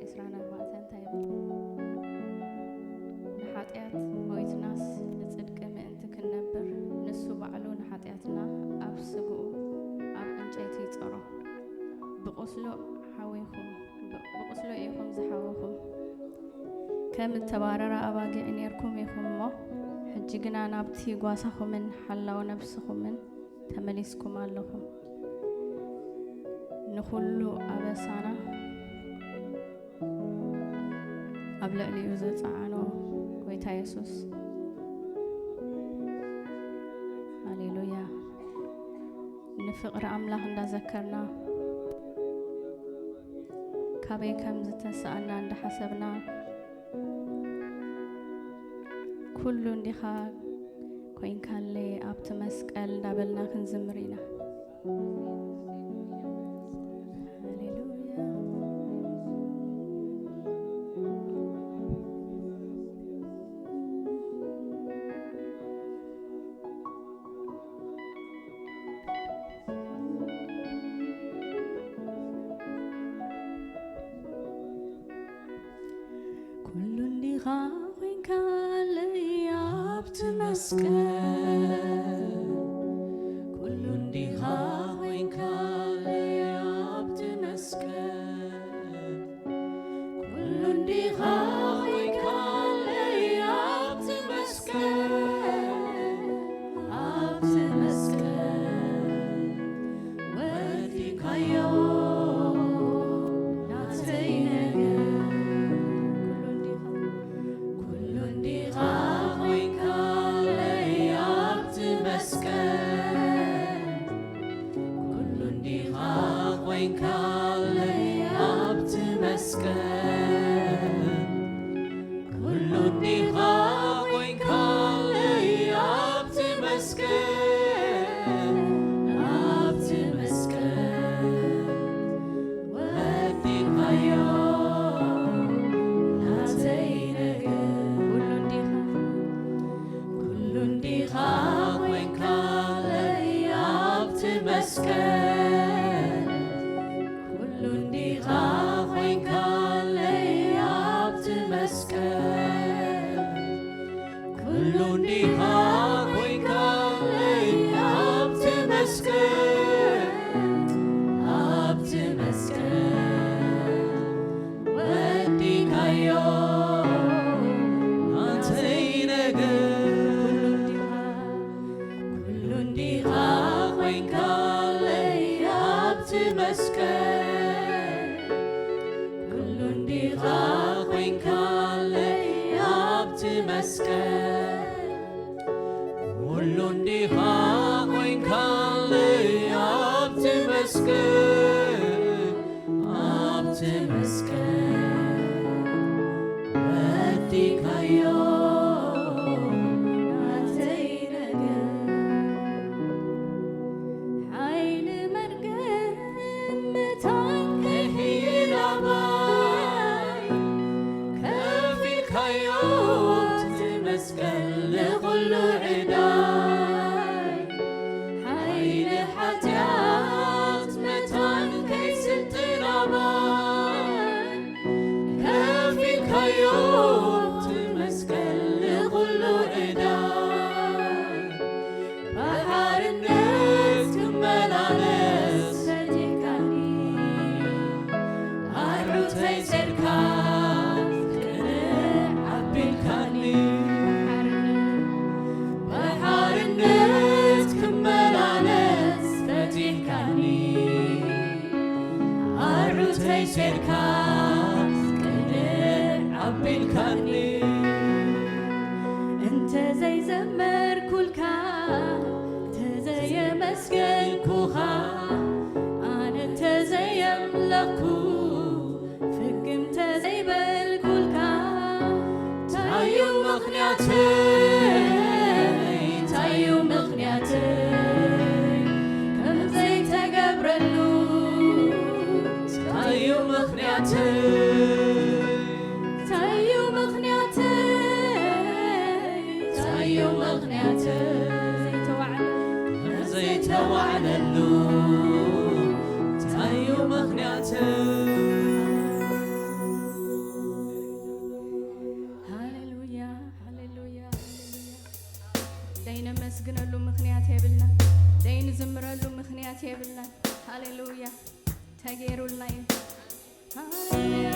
إسرانا المعتن تايبل نحاتيات مويتناس نصدق مأنتك النبر نسو بعلو نحاتياتنا أبسقو أب أنجيتي تصرو بقسلو حاويكم بقسلو إيكم زحاوكم كم التبارر أباقي عنيركم يكم مو حجيقنا نابتي قواسخم من حلاو نفسكم من تمليسكم اللهم نخلو أبسانا أبلغ لي يوزت عنو ويتا يسوس هاليلويا نفقر أملاح ندا ذكرنا كابي كم زتسألنا عند حسبنا كل ندخا كوين كان لي أبت مسكال دابلنا كنزمرينا كل ندخا كوين كان لي أبت مسكال كل ندخا كوين كان لي أبت مسكال كل ندخا كوين كان لي أبت مسكال أبت مسكال ودي كايو وين كان لي أبت مسكن كل النهار وين كان لي أبت مسكن أبت مسكن وديك يوم ناتينك كل النهار وين كان لي أبت مسكن كل النهار وين كان لي أبت مسكن أبت مسكن وديك يوم أنتينك كل النهار وين كان لي أبت مسكن كل النهار وين كان لي أبت مسكن كل النهار وين كان لي أبت مسكن أبت مسكن وديك يوم أتينك حيل مرقم متانك هي رباي كفيك يوم تتمسكن لكل عداي حيل حتيات متان كيس الطربان كفيك يوم تتمسكن لكل عداي بحر الناس كمل عناس فتيكاني عروتي سركان كنع عبيلكاني بحر الناس كمل عناس فتيكاني عروتي سركان كنع عبيلكاني انت زي زمر كلكا انت زي مسكن كوخا انا انت زي ملكو فك انت زي بالكلكا تايو مخنياتي تايو مخنياتي كم زي تقبرلو تايو مخنياتي تايو مخنياتي تايو مخنياتي زي توعدلو تايو مخنياتي ምክንያት የብልና ሃሌሉያ ተገይሩልና ሃሌሉያ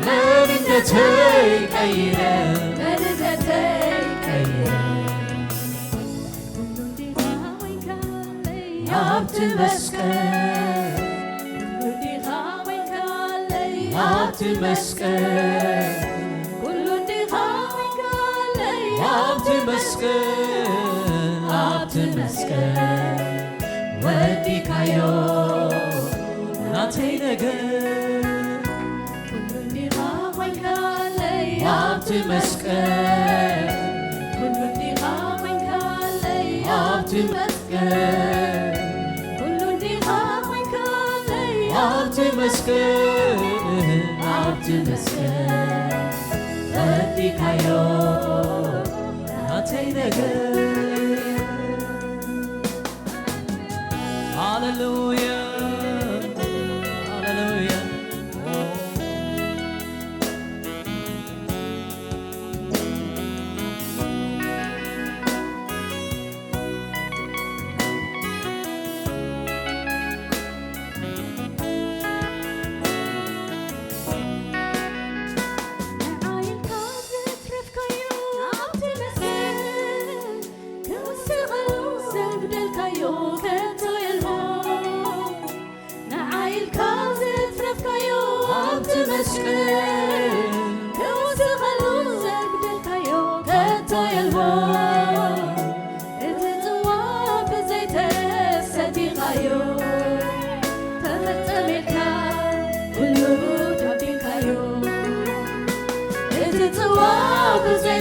مننتي كيرا مننتي كيرا عبد مسكن عبد مسكن كل دخاوك علي عبد مسكن عبد مسكن وديك يوم ناتي نجن كل دخاوك علي عبد مسكن كل دخاوك علي عبد مسكن عبد مسكين عبد مسكين وديك يوم ناتينك هاللويا هاللويا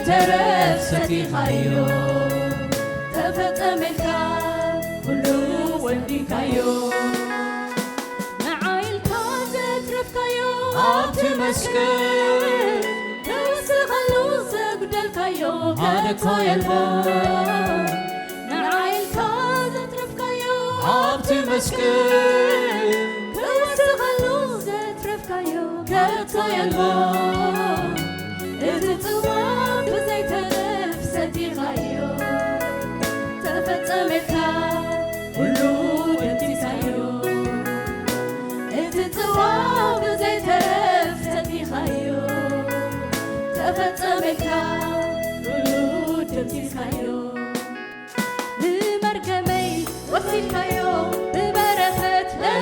ترفتي خيو تفتملك كل وديك يوم معايلك تترفك يوم عبد مسكين توسخلو زقدلك يوم هذاك يلبان معايلك تترفك يوم عبد مسكين توسخلو زترفك يوم كتا يلبان اتتواب بزيت نفستي خيو تفتملك كلو دمتي سايو اتتواب بزيت نفستي خيو تفتملك كلو دمتي سايو لمركمي وسيلك يوم ببركة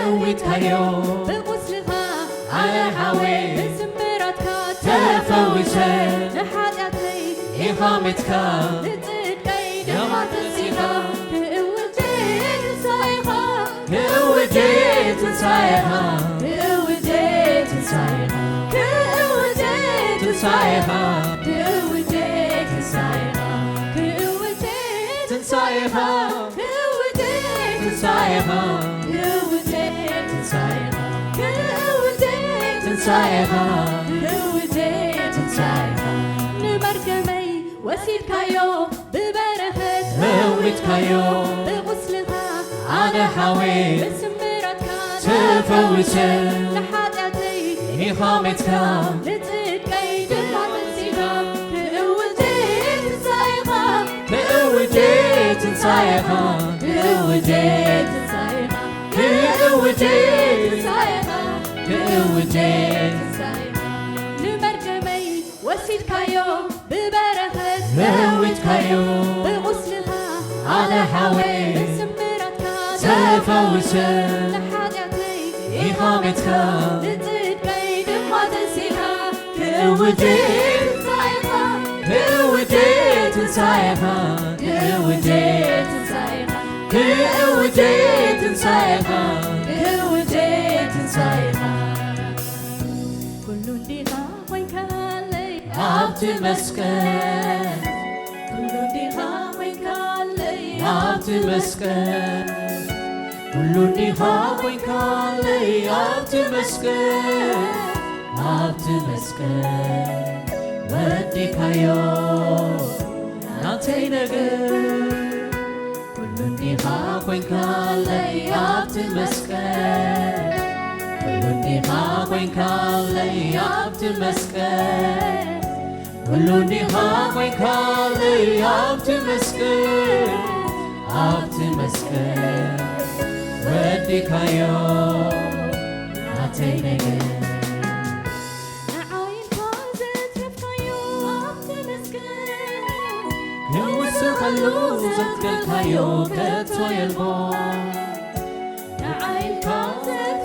لويت يوم بمسلمها على حوي بسمرتك تفوتت لحاجتي إقامتك لتدقي دمع تنسيها كأوجيت تنسايها كأوجيت تنسايها كأوجيت تنسايها كأوجيت تنسايها كأوجيت تنسايها كأوجيت تنسايها كأوجيت تنسايها كأوجيت تنسايها كأوجيت تنسايها كأوجيت تنسايها لمركمي وسيلك يوم ببركة لويتك يوم بغسلها على حوي بسمرتك تفوتت لحاجتي إقامتك لتدقي دمع تنسيها كأوجيت تنسايها كأوجيت تنسايها كأوجيت تنسايها كأوجيت تنسايها كأوجيت لمركمي وسيلك يوم ببركة لويتك يوم بغسلها على حوي بسمرتك تفوتت لحاجتي إقامتك لتدقي دمع تنسيها كأوجيت تنسايها كأوجيت تنسايها كأوجيت تنسايها كأوجيت تنسايها كأوجيت تنسايها كل دقيقة وين كان لي عبد مسكين كل دقيقة وين كان لي عبد مسكين كل نهار وين كان لي عبد مسكين عبد مسكين وديك يوم ناتينك كل نهار وين كان لي عبد مسكين كل نهار وين كان لي عبد مسكين كل نهار وين كان لي عبد مسكين عبد مسكين وديك يوم ناتينك خلو زتكل كايو كتو يلبو نعيلك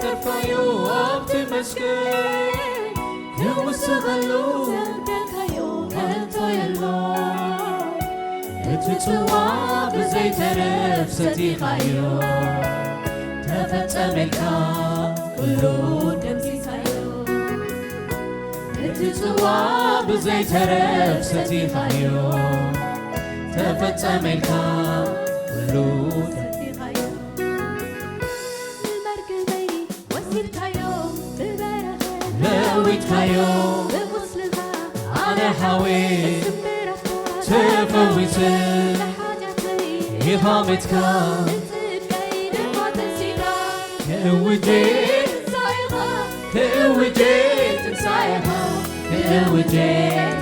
كفايو أبت مسكين كوس خلو زتكل كايو كتو يلبو اتتوا بزي ترف ستي خايو تفتملكا كلو دمسي سايو اتتوا بزي ترف ستي خايو تفتملكا كلو المركبي وسيلكايو ببرخة لويتكايو بوصلها أنا حاوي سمرخة تفوتي لحاجتي إقامتكا تتقيد ما تنسيها كوجيت صايغة كوجيت تنسايها كوجيت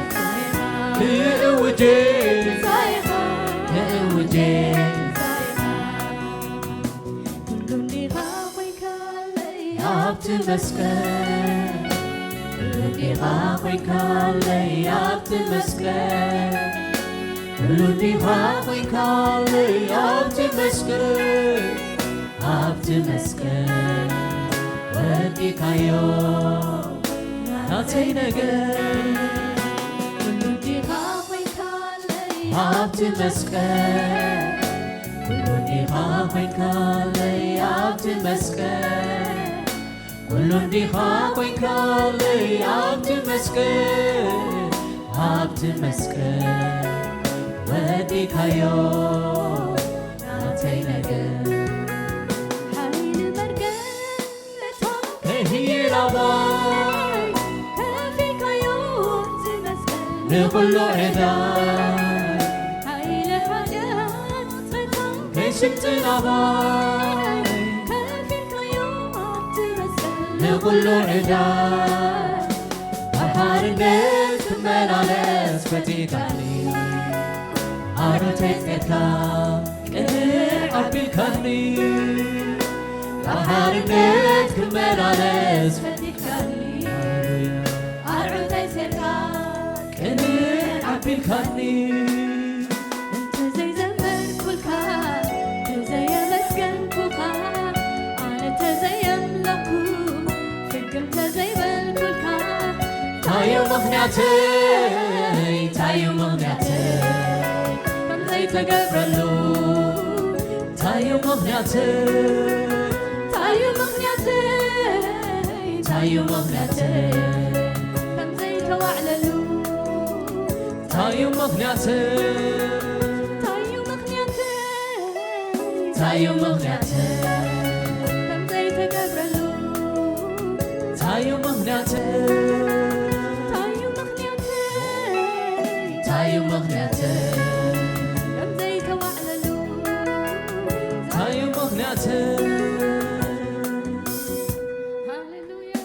كوجيت صايغة كوجيت أبت مسكين كلني غاويك علي أبت مسكين كلني غاويك علي أبت مسكين أبت مسكين وديك يوم ناتي نجين كلني غاويك علي أبت مسكين كلني غاويك علي أبت مسكين كلني غاويك علي أبت مسكين أبت مسكين وديك يوم ناتي نجين حين مرقلتهم هي لباي كفيك يوم تمسكن نقول عداي هاي لحاجات تغيثهم كشفت لباي كفيك يوم تمسكن نقول عداي بحر الناس ملالس فتيكاني عروتك كني عبيكاني بحر الناس ملالس فتيكاني عروتي سيركاك كني عبيكاني انت زي زمر كلكا زي مسكن كوكا انا زي ملكو فكرت زي بالكلكا تايو مغنياتي تايو مغنياتي زي تقبرلو تايو مغنياتي تايو مغنياتي تايو مغنياتي كم زي توعللو تايو مغنياتي تايو مغنياتي تايو مغنياتي كم زي تقبرلو تايو مغنياتي تايو مغنياتي تايو مغنياتي كم زي توعللو تايو مغنياتي هاليلويا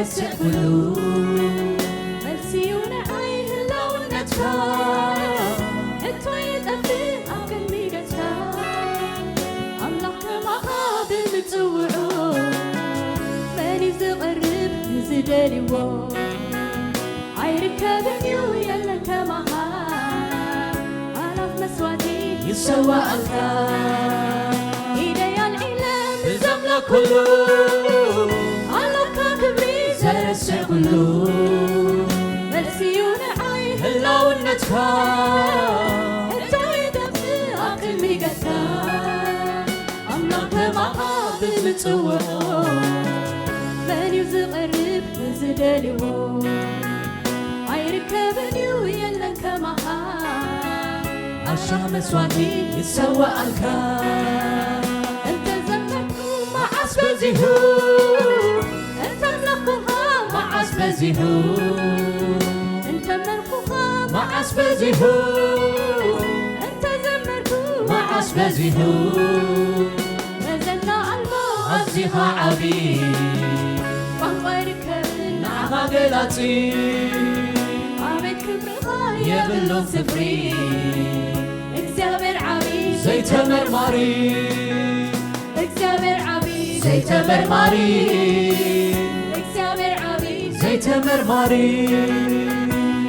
رسع كلو مرسيون عيه لو نتفا انتو يتأفي أكل ميقتفا الله كما قابل متوعو ماني زغرب نزداليو عيركبنيو يلا كما ألف مسواتي يسوى ألكا إيدي الإله بزمنا كلو رسع كلو مرسيون عيه هلا والنتفا انتو يتأفي أكل ميقتفا الله كما قابل متوعو ماني زغرب نزداليو عيركبنيو يلا كما عشا مسواتي يسوى ألكا انت زمكو مع عسبزيهو انت ملقوها مع عسبزيهو انت ملقوها مع عسبزيهو انت زمركو مع معاس بزيهو بزنا ألبو عزيها عبي وانغيرك نعها قلاتي عبيت كبرها يبلون سفري اكزابر عبي زي تمر ماري اكزابر عبي زي تمر ماري اكزابر عبي زي تمر ماري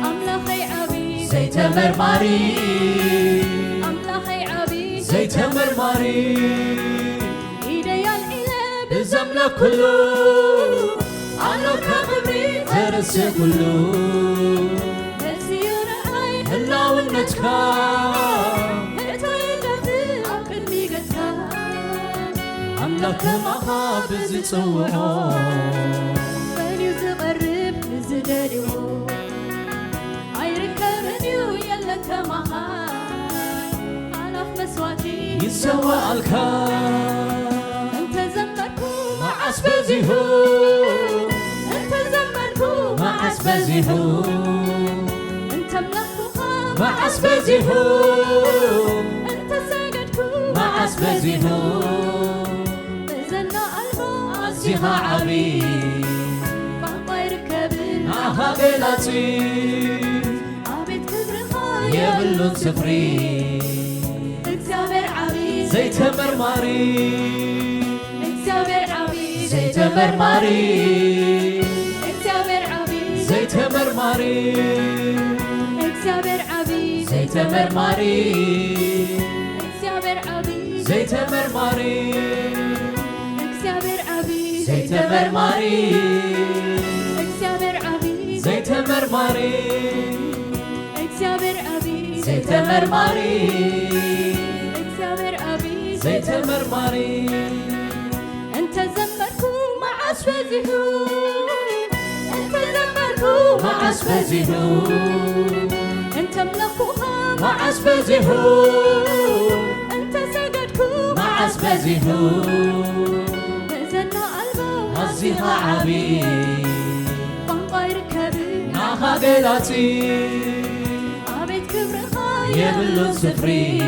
أملاخي عبي زي تمر ماري أملاخي عبي زي تمر ماري إيدي الإله بزمنا كله عنو كغبري ترسي كله السيون عين هلا ونتكا هرتا يلفي عقل ميقتها أملاك معها بزي تصوعو فانيو تقرب نزداليو عيركبنيو يلا كمها أنا في مسواتي يسوى الكا أنت زمركو معاس بزيهو أنت زمركو معاس بزيهو أنت ملكوها معاس بزيهو أنت ساقدكو معاس بزيهو بزنا ألبو عزيها عبي بابا يركبن نعها قلاتي عبيت كبرها يبلون سفري اكزابر عبي زي تمر ماري اكزابر عبي زي تمر ماري اكزابر عبي زي تمر ماري اكزابر عبي زي تمر ماري اكزابر عبي زي تمر ماري اكزابر عبي زي تمر ماري اكزابر عبي زي تمر ماري اكزابر عبي زي تمر ماري اكزابر عبي زي تمر ماري أنت زمركو معاس بزيهو أنت زمركو معاس بزيهو أنت ملكوها معاس بزيهو أنت ساقدكو معاس بزيهو بزنا ألبو عزيها عبي بانقا يركبن نعها قلاتي عبيت كبرها يبلون سفري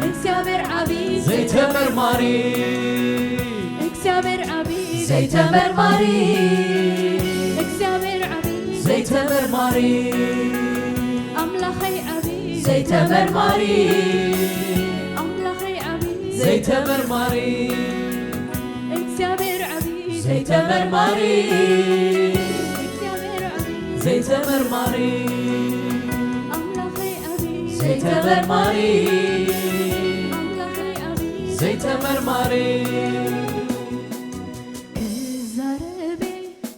اكزابر عبي زي تمر ماري اكزابر عبي زي تمر ماري اكزابر عبي زي تمر ماري أملاخي عبي زي تمر ماري أملاخي عبي زي تمر ماري اكزابر عبي زي تمر ماري اكزابر عبي زي تمر ماري أملاخي عبي زي تمر ماري أملاخي عبي زي تمر ماري كزاربي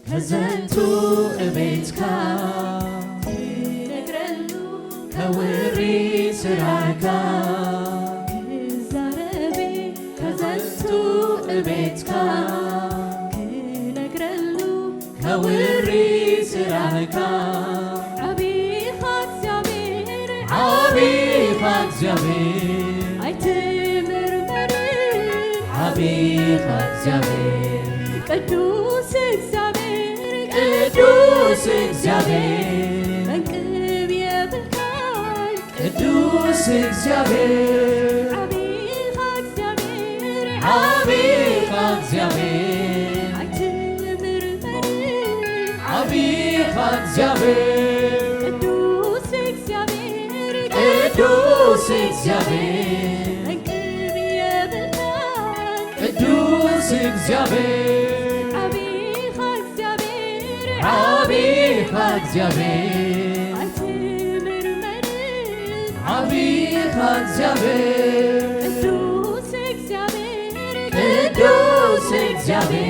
هزنتو بيتكا نقرلو كوري سراكا كزاربي هزنتو بيتكا نقرلو كوري سراكا عبي خاص يامير عبي خاكزيابي عيتمر مرير عبي خاكزيابي قدوس اكزابير قدوس اكزيابي منقب يبلكال قدوس اكزيابي عبي خاص يامير عبي خاكزيابي عيتمر مرير عبي خاكزيابي قدوس اكزابير قدوس اكزيابي منقب يبلكال قدوس اكزيابي عبي خاص يامير عبي خاكزيابي عيتمر مرير عبي خاكزيابي قدوس اكزابير قدوس اكزيابي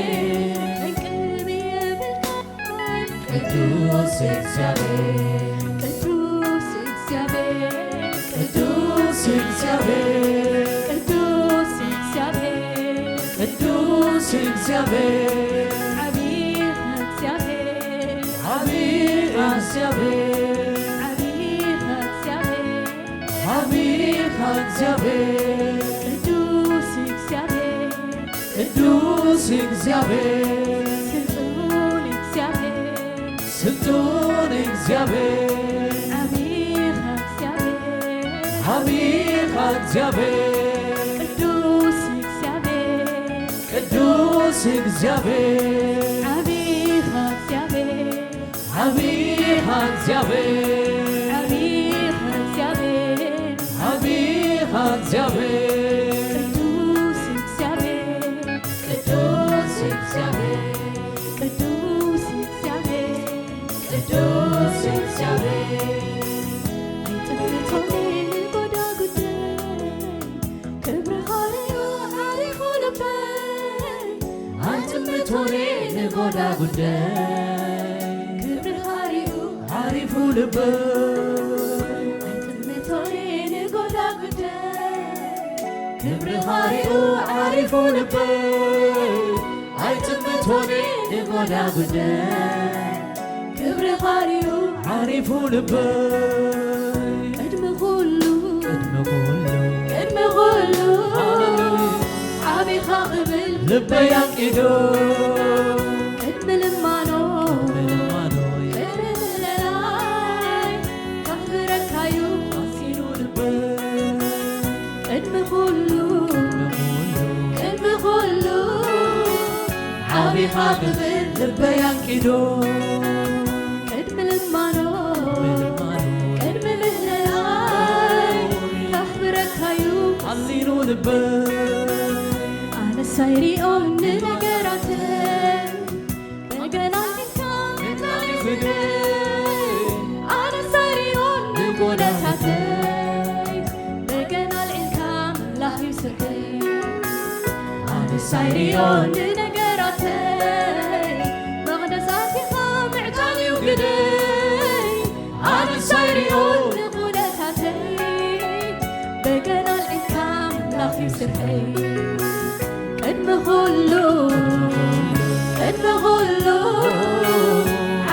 منقب يبلكال قدوس اكزيابي قدوس اكزابير قدوس اكزيابي قدوس اكزابير قدوس اكزيابي عبي اكزابير عبي خاكزيابي عبي اكزابير عبي خاكزيابي قدوس اكزابير قدوس اكزيابي سلطون اكزابير سلطون اكزيابي عبي اكزابير عبي እግዚአብሔር ቅዱስ እግዚአብሔር ቅዱስ እግዚአብሔር አቢኻ እግዚአብሔር አቢኻ እግዚአብሔር ቅዱስ እግዚአብሔር ቅዱስ እግዚአብሔር ቅዱስ እግዚአብሔር አይጥፍቶኔ ጎዳ ጉዳይ ክብርሃርዮ አሪፍ ሆነበት አንጥምቶኔ ንጎዳ ጉዳይ ክብርሃርዮ አሪፍ ሆነበት አይጥፍቶኔ ጎዳ ጉዳይ ክብርሃርዮ አሪፍ ሆነበት አይጥምቶኔ ንጎዳ ጉዳይ ክብርሃርዮ አሪፍ ሆነበት ቅድመ ሁሉ ቅድመ ሁሉ ዓቢኻ ኽብል ልበይ አንቂዶ ቅድሚ ልማኖ ቅድሚ ምህለላይ ከኽብረካዩ አሲኑ ልበይ ቅድሚ ሁሉ ዓቢኻ ኽብል ልበይ አንቂዶ ቅድሚ ልማኖ ቅድሚ ምህለላይ ከኽብረካዩ አሲኑ ልበይ ኣነ ሳይሪኦም ንነገራትን በገና ሒዝካ ኣነ ሳይሪኦም ንጉነታተይ በገና ልዒልካ ምላኽ ይስርሐይ ኣነ ሳይሪኦም ንነገራተይ መቕደሳት ኢኻ ምዕታል እዩ ግደይ ኣነ ሳይሪኦም ንጉነታተይ በገና ልዒልካ ምላኽ ይስርሐይ ቅድሚ ኩሉ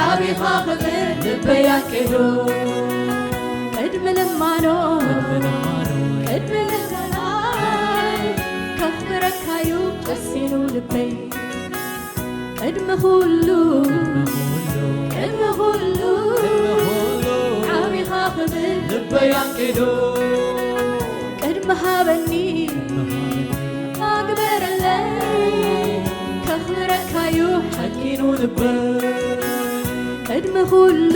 ዓቢኻ ኽብል ልበይ አንቂዶ ቅድሚ ልማኖ ቅድሚ ምህለላይ ከኽብረካዩ ቀሲኑ ልበይ ቅድሚ ኩሉ ዓቢኻ ኽብል ልበይ አንቂዶ ቅድሚ ሃበኒ ኣግበረለይ ከኽብረካዩ ሐኪኑ ልበይ ቅድሚ ኩሉ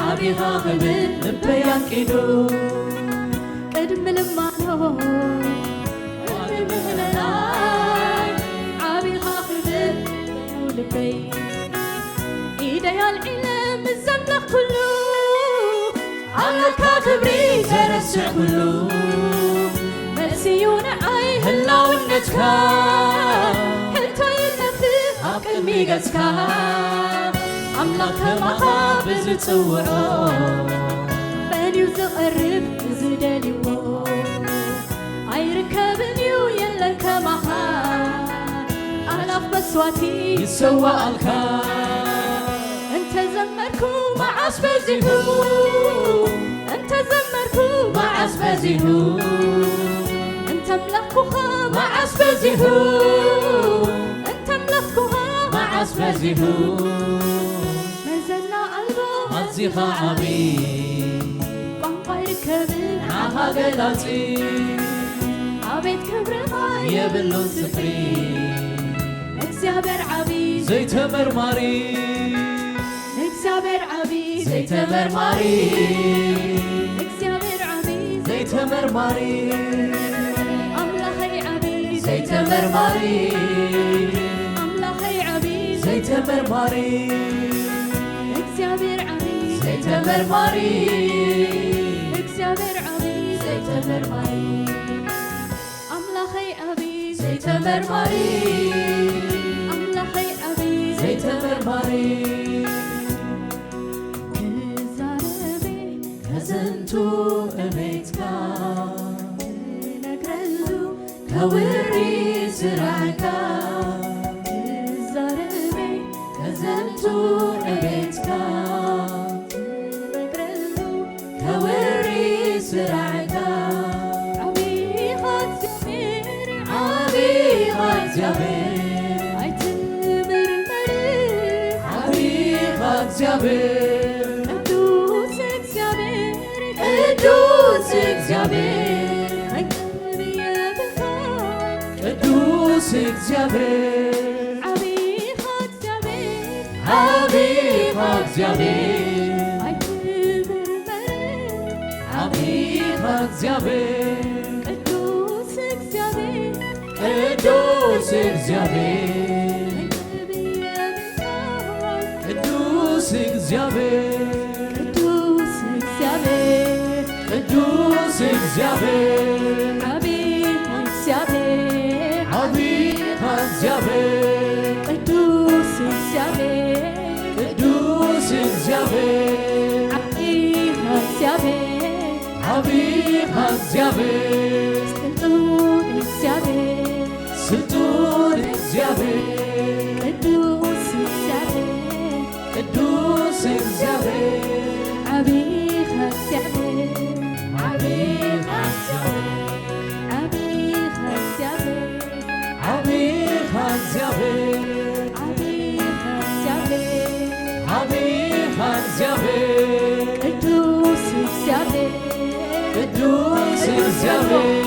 ዓቢኻ ኽብል ልበይ አንቂዶ ቅድሚ ልማኖ ቅድሚ ምህለላይ ዓቢኻ ኽብል ልበይ ኢደይ ኣልዒለ ምዘምለኽ ኩሉ ኣለካ ክብሪ ዘረስዕ ኩሉ መልሲዩ ንዓይ ህላውነትካ ሕልቶይ ነፍህ ኣብ ቅድሚ ገጽካ ኣምላኽ ከማኻ ብዝጽውዖ መን እዩ ዝቐርብ ዝደልይዎ ኣይርከብን እዩ የለን ከማኻ ኣላፍ መስዋቲ ይሰዋኣልካ እንተ ዘመርኩ መዓስ በዚሁ እንተ ዘመርኩ መዓስ በዚሁ እንተ ምለኽኩኻ መዓስ በዚሁ እንተ ምለኽኩኻ መዓስ በዚሁ መዘና ኣልቦ ኣዚኻ ዓብዪ ቋንቋ ይርከብን ንዓኻ ገላጺ ኣቤት ክብርኻ የብሉን ስፍሪ እግዚአብሔር ዓብዪ ዘይተመርማሪ እግዚአብሔር ዓብዪ ዘይተመርማሪ እግዚአብሔር ዓብዪ ዘይተመርማሪ ኣምላኸይ ዓብዪ ዘይተመርማሪ ኣምላኸይ ዓብዪ ዘይተመርማሪ እግዚአብሔር ዓብዪ ዘይተመርማሪ እግዚአብሔር ዓብዪ ዘይተመርማሪ ኣምላኸይ ዓብዪ ዘይተመርማሪ ኣምላኸይ ዓብዪ ዘይተመርማሪ ክዛረቤ ከዝንቱ እቤትካ ነግረሉ ከውሪ ስራሕካ ክዛረቤ ከዝንቱ እቤትካ ነግረሉ ከውሪ ስራሕካ ዓብዪኻ እግዚአብሔር ዓቢኻ እግዚአብሔር ኣይትምርመር ዓቢኻ እግዚአብሔር ቅዱስ እግዚአብሔር እግዚአብሔር ቅዱስ እግዚአብሔር አቢኻ እግዚአብሔር አቢኻ እግዚአብሔር አይክብር አቢኻ እግዚአብሔር ቅዱስ እግዚአብሔር ቅዱስ እግዚአብሔር ቅዱስ እግዚአብሔር ቅዱስ እግዚአብሔር ቅዱስ እግዚአብሔር አቢኻ እግዚአብሔር አቢኻ እግዚአብሔር ቅዱስ እግዚአብሔር ቅዱስ እግዚአብሔር አቢኻ እግዚአብሔር አቢኻ እግዚአብሔር ስልጡን እግዚአብሔር ስልጡን እግዚአብሔር ቅዱስ እግዚአብሔር ቅዱስ እግዚአብሔር አቢኻ እግዚአብሔር አቢኻ እግዚአብሔር አቢኻ እግዚአብሔር አቢኻ እግዚአብሔር አቢኻ እግዚአብሔር አቢኻ እግዚአብሔር ቅዱስ እግዚአብሔር ቅዱስ እግዚአብሔር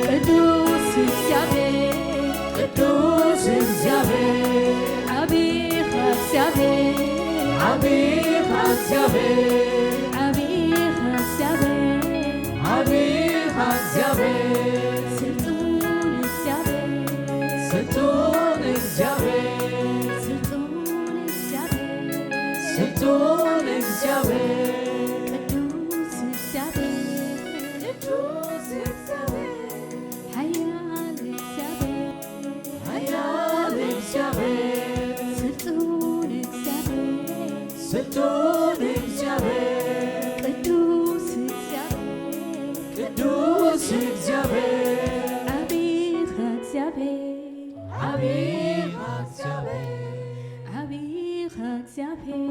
ቅዱስ እግዚአብሔር ቅዱስ እግዚአብሔር አቢኻ እግዚአብሔር አቢኻ እግዚአብሔር አቢኻ እግዚአብሔር አቢኻ እግዚአብሔር ስልጡን እግዚአብሔር ስልጡን እግዚአብሔር ስልጡን እግዚአብሔር ስልጡን እግዚአብሔር ቅዱስ እግዚአብሔር ቅዱስ እግዚአብሔር ኃያል እግዚአብሔር ኃያል እግዚአብሔር ስልጡን እግዚአብሔር ስልጡን እግዚአብሔር ቅዱስ እግዚአብሔር ቅዱስ እግዚአብሔር አቢኻ እግዚአብሔር አቢኻ እግዚአብሔር አቢኻ እግዚአብሔር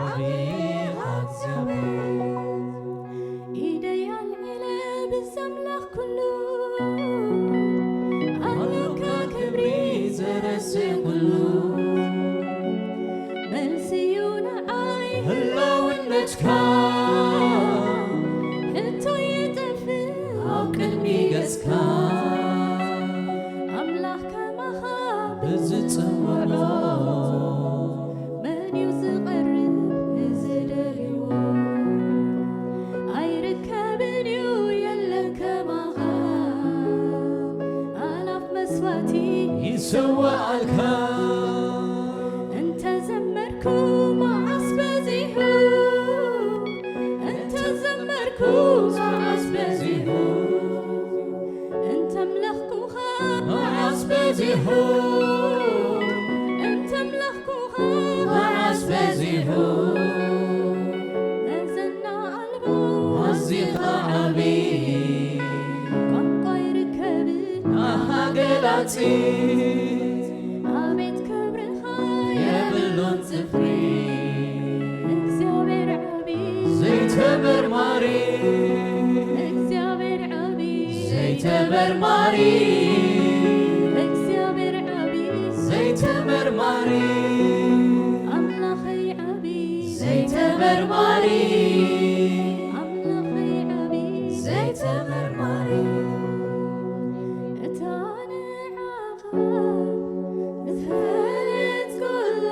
አቢኻ እግዚአብሔር ኢደይ አልዒለ ብዘምላኽ ኩሉ ኣለካ ክብሪ ዘረሴ ኩሉ መልሲዩ ንዓይ ህላውነትካ ሕቶ ይጠፍእ ኣብ ቅድሚ ገጽካ ኣምላኽ ከማኻ ብዝጽውዖ መን እዩ ዝቐርብ ንዝደልይዎ ኣይርከብን እዩ የለን ከማኻ ኣላፍ መስዋእቲ ይስዋዓልካ እንተ ዘመርኩ መዓስ በዚሑ እንተ ዘመርኩ መዓስ በዚሑ እንተ ኣምለኽኩኻ መዓስ በዚሑ እንተ ኣምለኽኩኻ መዓስ በዚሑ መዘና ኣልቦ ኣዚኻ ዓብዪ ቋንቋ ይርከብን ናኻ ገላፂ ኣቤት ክብርኻ የብሎን ጽፍሪ እግዚአብሔር ዓብዪ ዘይተመርማሪ እግዚአብሔር ዓብዪ ዘይተመርማሪ እግዚአብሔር ዓብዪ ዘይተመርማሪ ኣምላኸይ ዓብዪ ዘይተመርማሪ ኣምላኸይ ዓብዪ ዘይተመርማሪ እታ ንዓኻ ንትፈልጥ ኩላ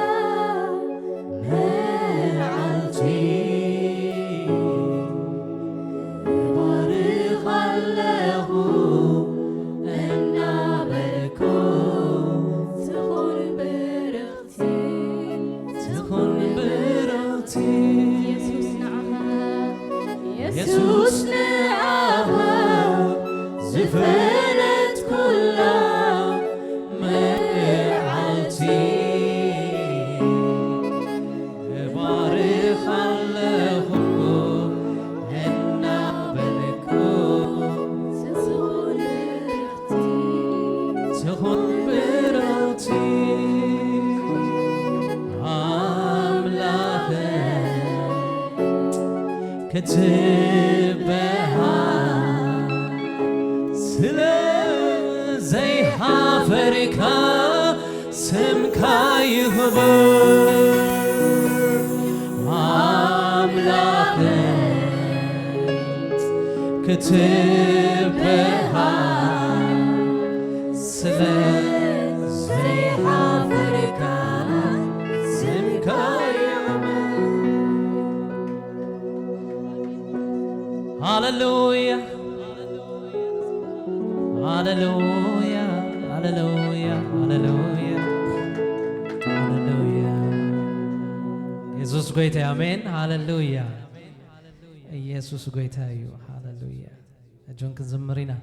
መዓልቲ ባርኽ ኣለኹ እናበልኩ ትኹን በረኽቲ ትኹን ብረኽቲ ኢየሱስ ንዓኻ ኢየሱስ ንዓኻ ዝፈለት ኩላ መዓልቲ ባርኽ ኣለኹ እናበልኩ ትኹን በረኽቲ ትኹን ብረኽቲ ኣምላኸ ክትበሃል ስለ ዘይሓፈሪካ ስምካ ይኽበር ኣምላኸ يكتبها سلازيها فركا سمكا هاللويا هاللويا هاللويا هاللويا هاللويا يسوع قويته آمين هاللويا يسوع قويته أيوه هاللويا أجونك زمرينا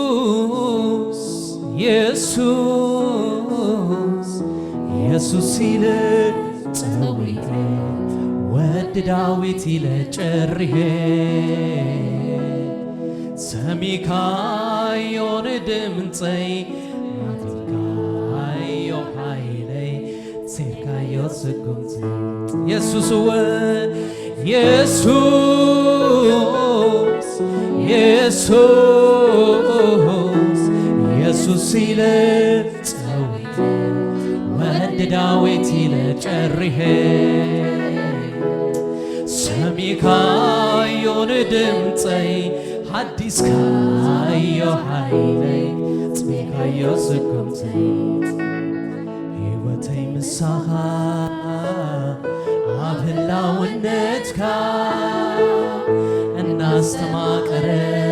يسوع يسوع يسوع إلى تويته ود داويت إلى جره سميكايون دمتي ماتيكايو حيلي سيركايو سكمتي يسوع يسوع يسوع إلى تويته ود داويت إلى جره سميكايون دمتي حديث كايو حيلي سميكايو سكمتي هيوتي مساها عبلا ونتكا الناس تماكره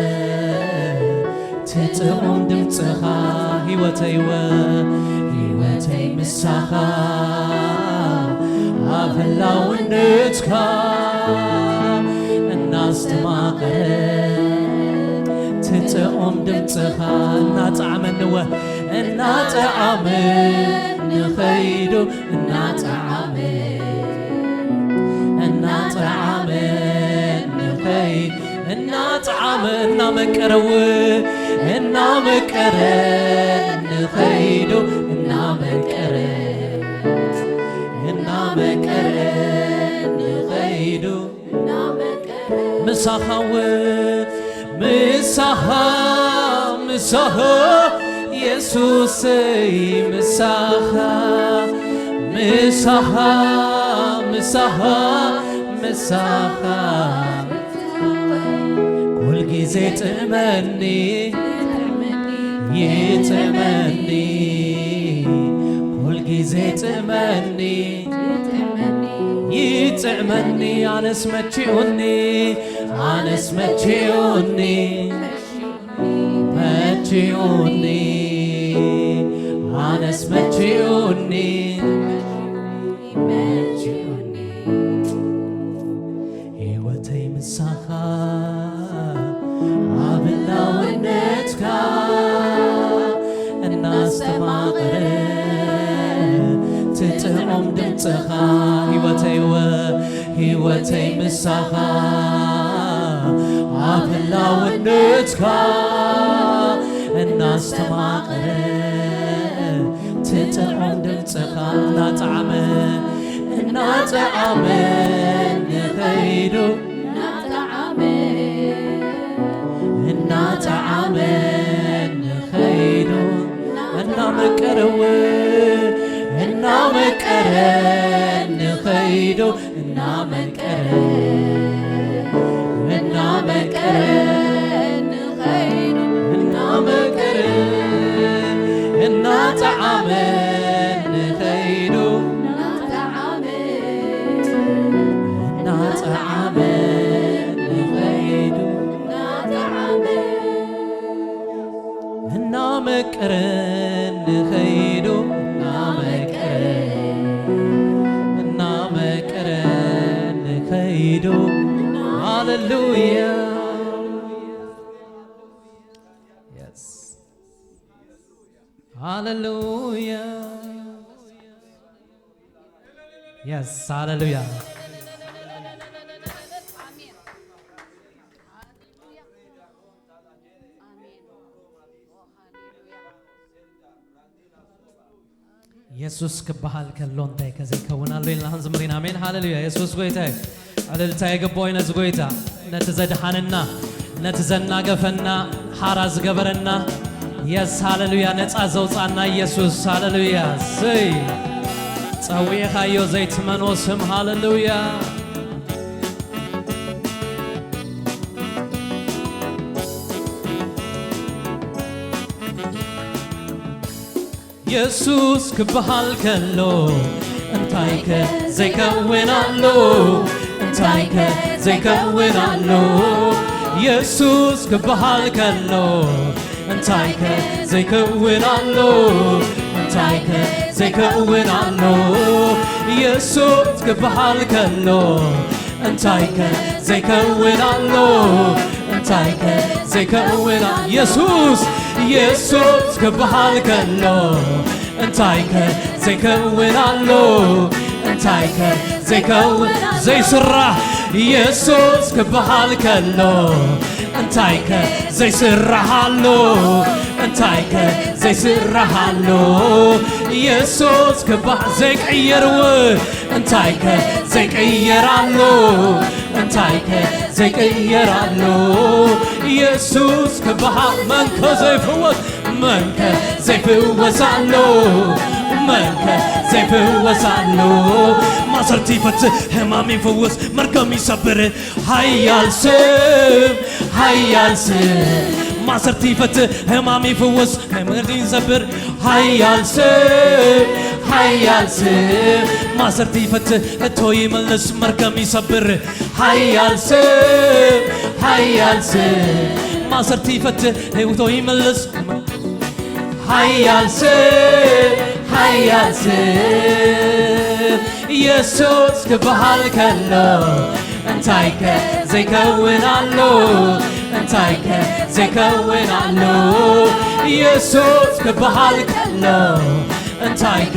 تتقوم دمتها هيوتي مساها عبلا ونتكا الناس تماكره تتقوم دمتها نطعمن نطعمن نخيدو نطعمن نخيد نطعمن نمكرو نمكرن نخيدو نمكرن نخيدو مساها يسوسي مساها كل جزء تمني يتمني كل جزء تمني يتمني أنا سمعتوني أنا سمعتوني هيوتي مساها عبلا ونتكا الناس تماغره تتقوم دمتها هيوتي مساها عبلا ونتكا الناس تماغره تتقوم دمتها نطعمن نخيدو نطعمن نخيدو نمكرو نخيدو Hallelujah. Yes. Hallelujah. Yes, hallelujah. يسوس كبحال كلون تاي كزي كونا لين لهن زمرين آمين هاللويا يسوس قويتاي على التاي قبوينا زقويتا نتزد حننا نتزنا قفنا حراز قبرنا يس هاللويا نتعزوز عنا يسوس هاللويا سي ጸውየ ካዮ ዘይት መንወስም ሃሌሉያ ኢየሱስ ክበሃል ከሎ እንታይከ ዘይከውናሎ እንታይከ ዘይከውናሎ ኢየሱስ ክበሃል ከሎ እንታይከ ዘይከውናሎ እንታይከ ዘይከውናሎ ኢየሱስ ክበሃል ከሎ እንታይከ ዘይከውናሎ እንታይከ ዘይከውና ኢየሱስ ኢየሱስ ክበሃል ከሎ እንታይከ ዘይከውናሎ እንታይከ ዘይከውን ዘይስራሕ ኢየሱስ ክበሃል ከሎ እንታይከ ዘይስራሃሎ እንታይከ ዘይስራሃሎ ኢየሱስ ክበሃል ዘይቀየርው እንታይከ ዘይቀየራሎ እንታይከ ዘይቀየራሎ ኢየሱስ ክበሃል መንከ ዘይፍወስ መንከ ዘይፍወሳሎ መንከ ዘይፍወሳሎ ማሰርቲ ፈት ሕማም ይፈውስ መርገም ይሰብር ኃያል ስም ኃያል ስም ማሰርቲ ፈት ሕማም ይፈውስ መርገም ይሰብር ኃያል ስም ኃያል ስም ማሰርቲ ፈት እቶ ይመልስ መርገም ይሰብር ኃያል ስም ኃያል ስም ማሰርቲ ፈት እቶ ይመልስ ኃያል ስም ኃያል ስም ኢየሱስ ክበሃል ከሎ እንታይከ ዘይከውናሎ እንታይከ ዘይከውናሎ ኢየሱስ ክበሃል ከሎ እንታይከ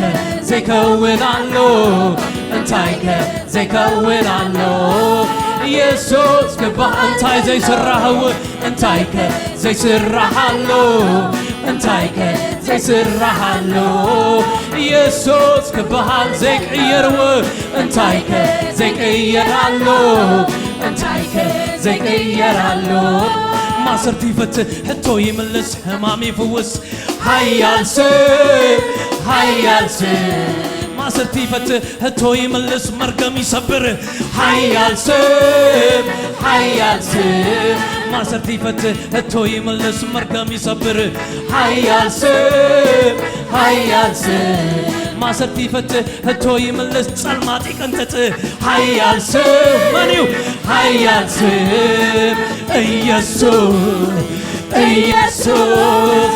ዘይከውናሎ እንታይከ ዘይከውናሎ ኢየሱስ ክበሃል እንታይ ዘይስራህው እንታይከ ዘይስራሃሎ እንታይከ ዘይስራሃሎ ኢየሱስ ክበሃል ዘይቀየርው እንታይከ ዘይቀየራሎ እንታይከ ዘይቀየራሎ ማሰርቲ ፈት ሕቶ ይምልስ ሕማም ይፍውስ ኃያል ስም ኃያል ስም ማሰርቲ ፈት ሕቶ ይምልስ መርገም ይሰብር ኃያል ስም ኃያል ስም ማሰርቲ ፈት ሕቶ ይምልስ መርገም ይሰብር ኃያል ስም ኃያል ስም ማሰርቲ ፈት ሕቶ ይምልስ ጸልማት ይቀንተት ኃያል ስም ማንዩ ኃያል ስም ኢየሱስ ኢየሱስ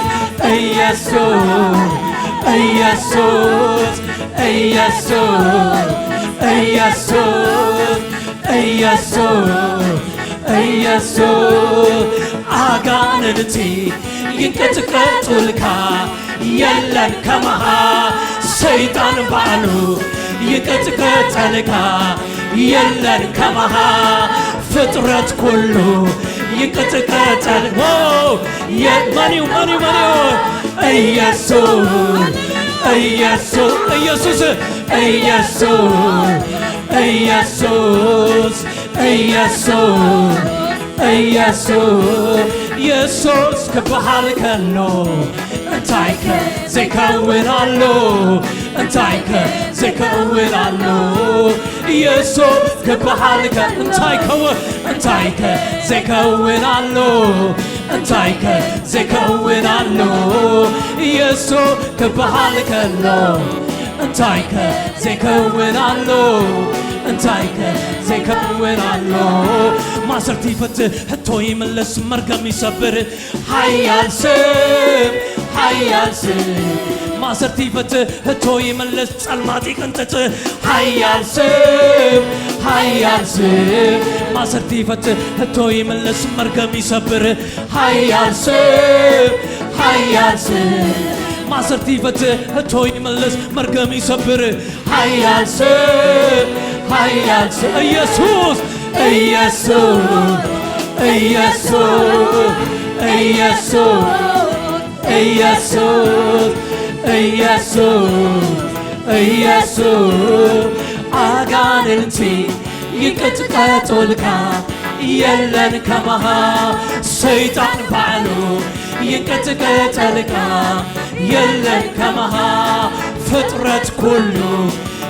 ኢየሱስ ኢየሱስ ኢየሱስ ኢየሱስ ኢየሱስ ኢየሱስ አጋንንቲ ይንቀጥቀጡልካ የለን ከመሃ ሰይጣን ባሉ ይንቀጥቀጠልካ የለን ከመሃ ፍጥረት ኩሉ ይንቀጥቀጠል ማንዩ ኢየሱስ ኢየሱስ ኢየሱስ ኢየሱስ ኢየሱስ ኢየሱስ ኢየሱስ ኢየሱስ ክበሃል ከሎ እንታይከ ዘይከውናሎ እንታይከ ዘይከውናሎ ኢየሱስ ክበሃል ከሎ እንታይከ ዘይከውናሎ እንታይከ ዘይከውናሎ ኢየሱስ ክበሃል ከሎ እንታይከ ዘይከውናሎ እንታይከ ዘይከውናሎ ማሰርቲ ፈት ሕቶ ይምልስ መርገም ይሰብር ኃያል ስም ኃያል ስም ማሰርቲ ፈት ሕቶ ይምልስ ጸልማት ይቀንተት ኃያል ስም ኃያል ስም ማሰርቲ ፈት ሕቶ ይምልስ መርገም ይሰብር ኃያል ስም ኃያል ስም ማሰርቲ ፈት ሕቶ ይምልስ መርገም ይሰብር ኃያል ስም ኃያል ስም ኢየሱስ ኢየሱስ ኢየሱስ ኢየሱስ ኢየሱስ ኢየሱስ ኢየሱስ አጋንንቲ ይንቀጥቀጡልካ የለን ከመሃ ሰይጣን ባሉ ይንቀጥቀጠልካ የለን ከመሃ ፍጥረት ኩሉ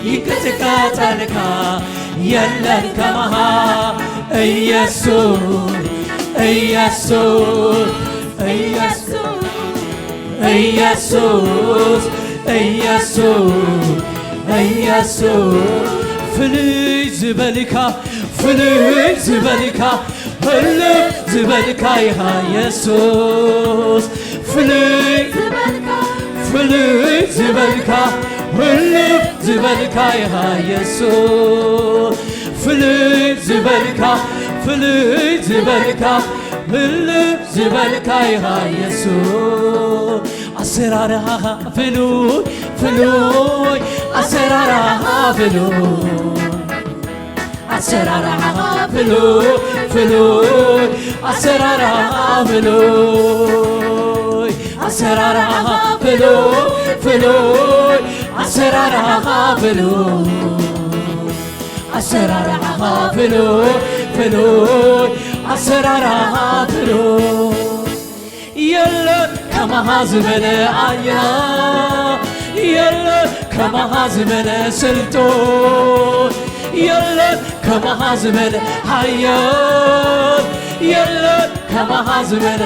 ይቅጥቀጠልካ የለን ከመሃ ኢየሱስ ኢየሱስ ኢየሱስ ኢየሱስ ኢየሱስ ኢየሱስ ፍልይ ዝበልካ ፍልይ ዝበልካ ህልም ዝበልካ ኢኻ ኢየሱስ ፍልይ ዝበልካ ፍልይ ዝበልካ ህልም ዝበልካ ኢኻ ኢየሱስ ፍልይ ዝበልካ ፍልይ ዝበልካ ህልም ዝበልካ ኢኻ ኢየሱስ ኣሰራርሓኻ ፍሉይ ፍሉይ ኣሰራርሓኻ ፍሉይ ኣሰራርሓኻ ፍሉይ ፍሉይ ኣሰራርሓኻ ፍሉይ ኣሰራርሓኻ ፍሉይ ፍሉይ ኣሰራርሓኻ ፍሉይ ኣሰራርሓኻ ፍሉይ ፍሉይ ኣሰራርሓኻ ፍሉይ የለን ከመሃ ዝበለ ኣያ የለን ከመሃ ዝበለ ስልጡን የለን ከመሃ ዝበለ ሃያል የለን ከመሃ ዝበለ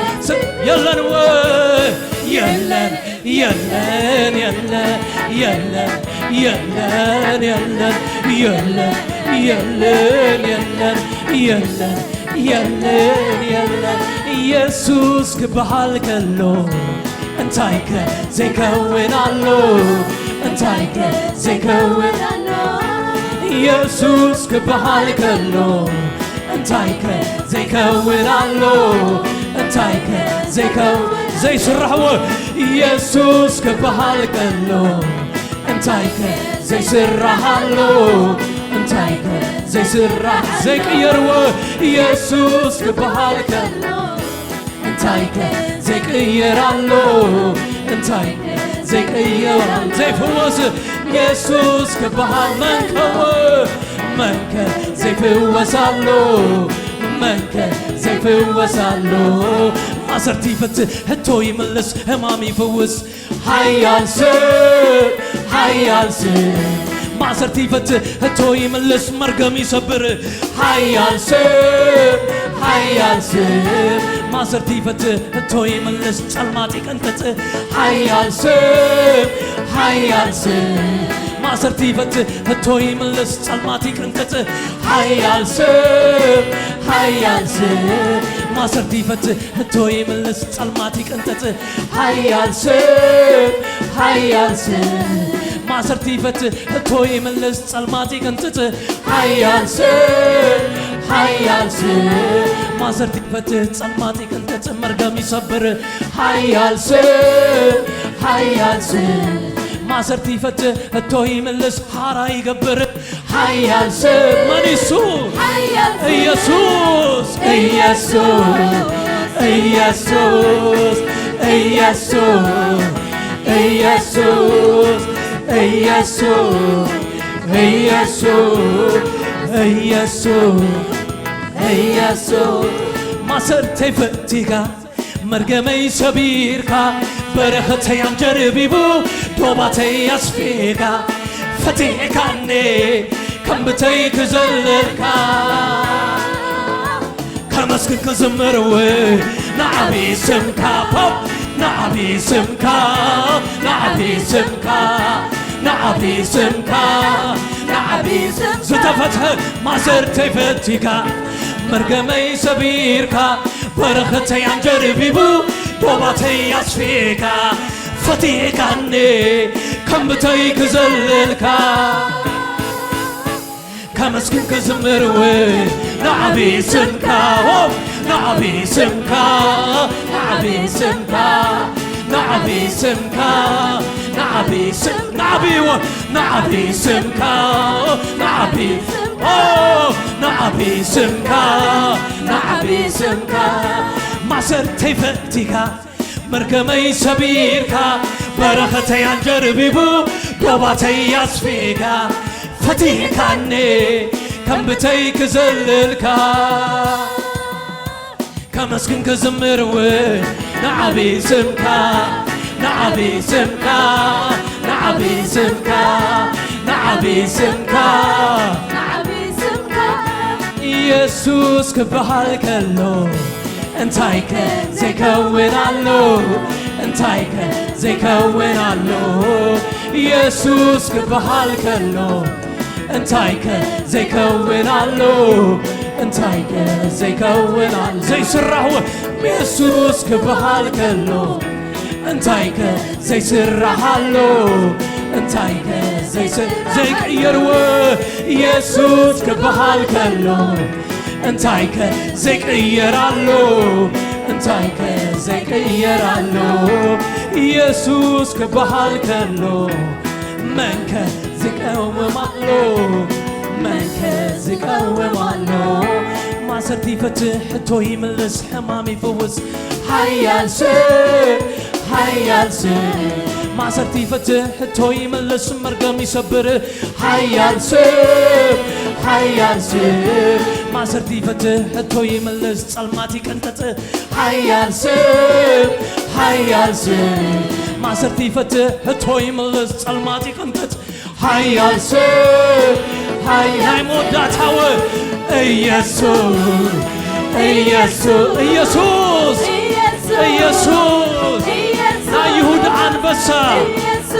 የለን ወይ የለን የለን የለን የለን የለን የለን የለን የለን የለን የለን የለን የለን ኢየሱስ ክበሃል ከሎ እንታይ ከ ዘይከውን ኣሎ እንታይ ከ ዘይከውን ኣሎ ኢየሱስ ክበሃል ከሎ እንታይ ከ ዘይከውን ኣሎ እንታይ ከ ዘይከውን ዘይስራሕዎ ኢየሱስ ክበሃል ከሎ እንታይ ከ ዘይስራሕ ኣሎ እንታይ ከ ዘይስራሕ ዘይቅየርዎ ኢየሱስ ክበሃል ከሎ እንታይ ከ ዘይቅየር ኣሎ እንታይ ከ ዘይቅየር ዘይፍወስ ኢየሱስ ክበሃል መንከወ መንከ ዘይፍወስ ኣሎ መንከ ዘይፍወስ ኣሎ ማሰርቲ ይፈትሕ ሕቶ ይመልስ ሕማም ይፈውስ ሃያል ሰብ ሃያል ሰብ ማሰርቲ ይፈትሕ ሕቶ ይመልስ መርገም ይሰብር ሃያል ሰብ ሃያል ሰብ ማሰርቲ ይፈትሕ ሕቶ ይመልስ ጨልማት ይቀንጥጥ ሃያል ሰብ ሃያል ሰብ ማሰርቲ ይፈትሕ ሕቶ ይመልስ ጨልማት ይቀንጥጥ ሃያል ሰብ ሃያል ሰብ ማሰርቲ ይፈትሕ ሕቶ ይመልስ ጨልማት ይቀንጥጥ ሃያል ሰብ ሃያል ሰብ ማሰርቲ ይፈትሕ ሕቶ ይመልስ ጨልማት ይቀንጥጥ ሃያል ሰብ ሃያል ሰብ ማሰርቲ ይፈትሕ ጨልማት ይቀንጥጥ መርገም ይሰብር ሃያል ሰብ ሃያል ሰብ ማሰርቲ ይፈትሕ ሕቶ ይመልስ ሓራ ይገብር ሃያል ሰብ ማን እሱ ኢየሱስ ኢየሱስ ኢየሱስ ኢየሱስ ኢየሱስ ኢየሱስ ኢየሱስ ኢየሱስ ኢየሱስ ማሰርቲ ፈቲካ መርገመይ ሰቢርካ በረኸተይ አንጀርቢቡ ዶባተይ አስፊካ ፈቲካኔ ከምብተይ ክዘልልካ ከመስክን ክዝምርው ንዓቢ ስምካ ንዓቢ ስምካ ንዓቢ ስምካ ንዓቢ ስምካ ንዓቢ ዝተፈትሐ ማሰረተይ ፈቲካ መርገመይ ሰቢርካ በረኸተይ አንጀርቢቡ ዶባተይ አስፊካ ፈቲካኔ ከምብተይ ክዘልልካ ከመስክን ክዝምርው ንዓቢ ስምካ ንዓቢ ስምካ ንዓቢ ስምካ ንዓቢ ስምካ ንዓቢ ስምካ ንዓቢ ንዓቢ ስምካ ንዓቢ ስምካ ማሰረተይ ፈቲካ መርገመይ ሰቢርካ በረኸተይ አንጀርቢቡ ዶባተይ አስፊካ ፈቲካኔ ከምብተይ ክዘልልካ ከመስክን ክዝምርው ንዓቢ ስምካ ንዓቢ ስምካ ንዓቢ ስምካ نعبيسمكا ኢየሱስ ክበሃል ከሎ እንታይከ ዘይከውናሎ እንታይከ ዘይከውናሎ ኢየሱስ ክበሃል ከሎ እንታይከ ዘይከውናሎ እንታይከ ዘይከውናሎ ዘይስራህ ኢየሱስ ክበሃል ከሎ እንታይከ ዘይስራሃሎ እንታይከ ዘይቀየርዎ ኢየሱስ ክበሃል ከሎ እንታይከ ዘይቀየራሎ እንታይከ ዘይቀየራሎ ኢየሱስ ክበሃል ከሎ መንከ ዝቀውማሎ መንከ ዝቀውማሎ ማሰርቲ ይፈትሕ ሕቶ ይምልስ ሕማም ይፈውስ ሓያል ሰብ ማሰርቲ ይፈትሕ ሕቶ ይምልስ መርገም ይሰብር ሓያል ሰብ ማሰርቲ ይፈትሕ ሕቶ ይምልስ ጸልማት ይቀንጥጥ ሓያል ሰብ ማሰርቲ ይፈትሕ ሕቶ ይምልስ ጸልማት ይቀንጥጥ ሓያል ሰብ ናይ መወዳእታዊ ኢየሱስ ናይ ይሁዳ አንበሳ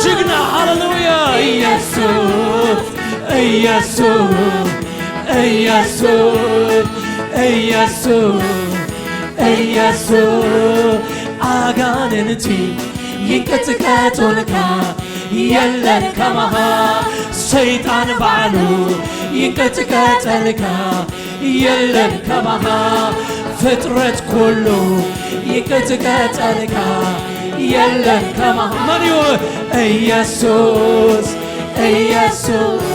ጅግና ሃሌሉያ ኢየሱስ አጋንንቲ ይንቀጥቀጡልካ የለን ከማኻ ሰይጣን ባዕሉ ይንቀጥቀጠልካ የለን ከማኻ ፍጥረት ኩሉ ይንቀጥቀጠልካ የለን ከማኻ መሪው ኢየሱስ ኢየሱስ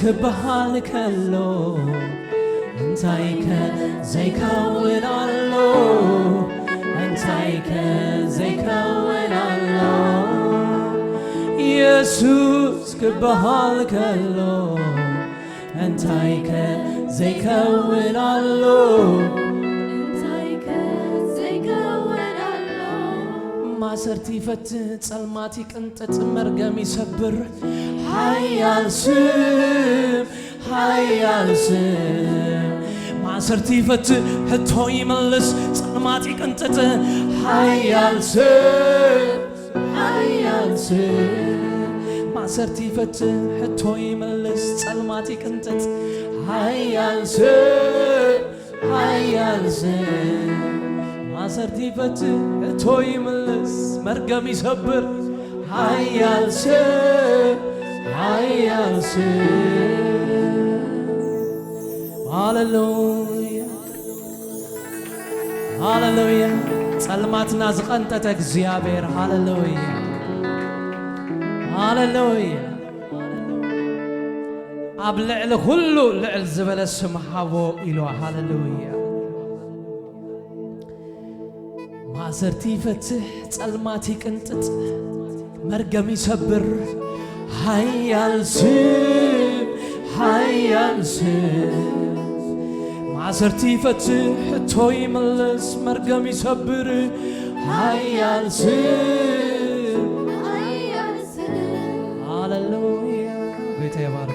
ክበሃል ከሎ እንታይከ ዘይከውናሎ እንታይከ ዘይከውናሎ ኢየሱስ ክበሃል ከሎ እንታይከ ዘይከውናሎ ማሰርቲ ይፈትሕ ጸልማት ይቅንጥጥ መርገም ይሰብር ሓያል ስም ማሰርቲ ይፈትሕ ሕቶ ይመልስ ጸልማት ይቅንጥጥ ሓያል ስም ማሰርቲ ይፈትሕ ሕቶ ይመልስ ጸልማት ይቅንጥጥ ሓያል ስም ማሰርቲ ይፈትሕ ሕቶ ይመልስ መርገም ይሰብር ሓያል ስም ሃሌሉያ ጸልማትና ዝቐንጠጠ እግዚአብሔር ሃሌሉያ ኣብ ልዕሊ ኩሉ ልዕል ዝበለ ስም ሃቦ ኢሉ ሃሌሉያ ማሰርቲ ይፈትሕ ጸልማት ይቅንጥጥ መርገም ይሰብር ሓያል ስም ማሰርቲ ይፈትሕ ሕቶ ይመልስ መርገም ይሰብር ሓያል ስም ሃሌሉያ ጌታ ይባርክ